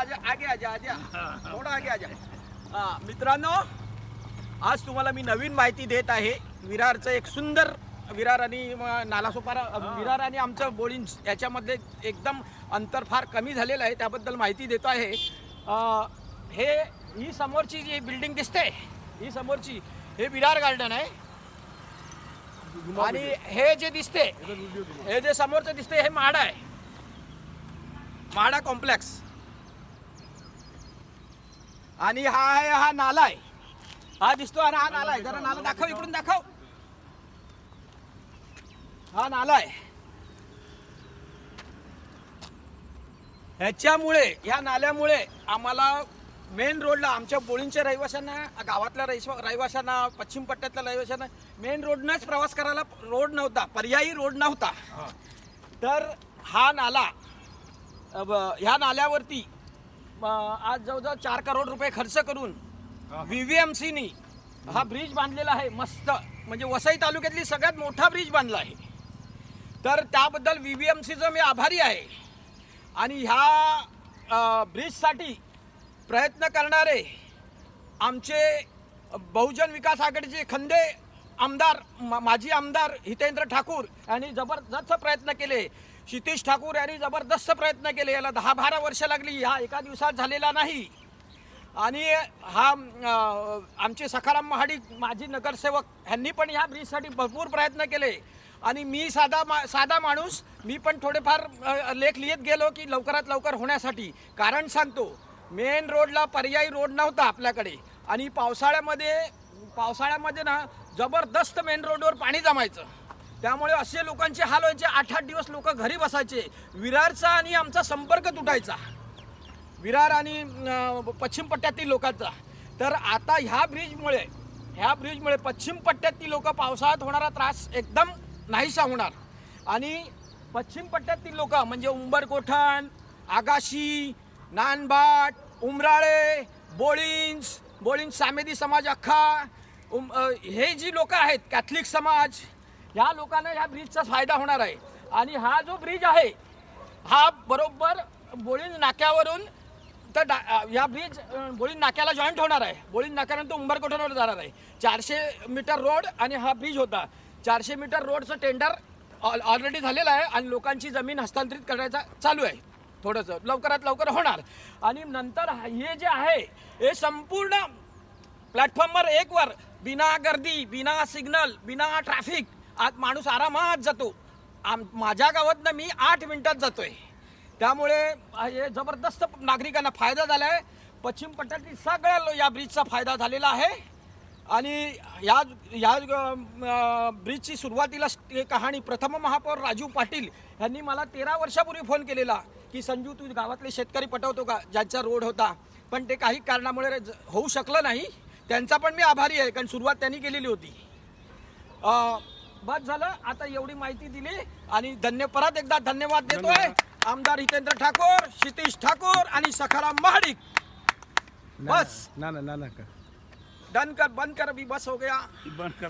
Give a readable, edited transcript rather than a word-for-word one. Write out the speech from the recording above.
आगे आजा थोडा आगे आजा। मित्रांनो, आज तुम्हाला मी नवीन माहिती देत आहे विरारचं एक सुंदर विरार आणि नालासोपारा विरार आणि आमचं बोळिंज याच्यामध्ये एकदम अंतर फार कमी झालेलं आहे, त्याबद्दल माहिती देतो आहे। ही समोरची जी बिल्डिंग दिसते, ही समोरची हे विरार गार्डन आहे आणि हे जे दिसते, हे जे समोरचं दिसते हे म्हाडा आहे, म्हाडा कॉम्प्लेक्स। आणि हा नाला आहे, हा दिसतो आणि हा नाला आहे। जरा नाला दाखव, इकडून दाखव, हा नाला आहे। ह्याच्यामुळे या नाल्यामुळे आम्हाला मेन रोडला आमच्या बोळींच्या रहिवाशांना, गावातल्या रहिवाशांना, पश्चिम पट्ट्यातल्या रहिवाशांना मेन रोडनंच प्रवास करायला रोड नव्हता, पर्यायी रोड नव्हता। तर हा नाला, ह्या नाल्यावरती आज जवळजवळ 4 करोड रुपये खर्च करून VVMCनी हा ब्रिज बांधलेला आहे। मस्त, म्हणजे वसई तालुक्यातली सगळ्यात मोठा ब्रिज बांधला आहे। तर त्याबद्दल VVMCचं मी आभारी आहे। आणि ह्या ब्रिजसाठी प्रयत्न करणारे आमचे बहुजन विकास आघाडीचे खंदे आमदार, माजी आमदार हितेंद्र ठाकूर यांनी जबरदस्त प्रयत्न केले। क्षितिज ठाकूर यांनी जबरदस्त प्रयत्न केले। याला 10-12 वर्ष लागली, हा एका दिवसात झालेला नाही। आणि हा आमचे सखाराम महाडिक माजी नगरसेवक यांनी पण ह्या ब्रिजसाठी भरपूर प्रयत्न केले। आणि मी साधा माणूस, मी पण थोडेफार लेख लिहित गेलो की लवकरात लवकर होण्यासाठी। कारण सांगतो, मेन रोडला पर्यायी रोड नव्हता आपल्याकडे आणि पावसाळ्यामध्ये ना जबरदस्त मेन रोडवर पाणी जमायचं, त्यामुळे असे लोकांचे हाल व्हायचे। 8-8 दिवस लोक घरी बसायचे। विरारचा आणि आमचा संपर्क तुटायचा, विरार आणि पश्चिम पट्ट्यातील लोकांचा। तर आता ह्या ब्रिजमुळे पश्चिम पट्ट्यातील लोक पावसाळ्यात होणारा त्रास एकदम नाहीसा होणार। आणि पश्चिम पट्ट्यातील लोक म्हणजे उंबरकोठण, आगाशी, नानबाट, उमराळे, बोळिंज सामेदी समाज अख्खा, हे जी लोक आहेत, कॅथलिक समाज, ह्या लोकांना ह्या ब्रिजचा फायदा होणार आहे। आणि हा जो ब्रिज आहे हा बरोबर बोळिंज नाक्यावरून तर या ब्रिज बोळिंज नाक्याला जॉईंट होणार आहे। बोळिंज नाक्यानंतर उंबरकोठणवर जाणार आहे। 400 मीटर रोड आणि हा ब्रिज होता। 400 मीटर रोडचं टेंडर ऑलरेडी झालेलं आहे आणि लोकांची जमीन हस्तांतरित करायचा चालू आहे, थोडंसं लवकरात लवकर होणार। आणि नंतर हे जे आहे हे संपूर्ण प्लॅटफॉर्मवर एकवर बिना गर्दी, बिना सिग्नल, बिना ट्रॅफिक आज माणूस आरामात जातो। माझ्या गावातनं मी 8 मिनिटात जातोय, त्यामुळे हे जबरदस्त नागरिकांना फायदा झाला आहे। पश्चिम पट्ट्यातील सगळ्या या ब्रिजचा फायदा झालेला आहे। आणि या ब्रिजची सुरुवातीला कहाणी प्रथम महापौर राजू पाटील यांनी मला 13 वर्षापूर्वी फोन केलेला की संजू, तू गावातले शेतकरी पटवतो का, ज्यांचा रोड होता, पण ते काही कारणामुळे होऊ शकलं नाही। त्यांचा पण मी आभारी आहे, कारण सुरुवात त्यांनी केलेली होती। बस झालं, आता एवढी माहिती दिली आणि परत एकदा धन्यवाद देतोय आमदार हितेंद्र ठाकूर, क्षितिज ठाकूर आणि सखाराम महाडिक। बस ना ना ना ना डन कर, बंद कर, अभी बस हो गया।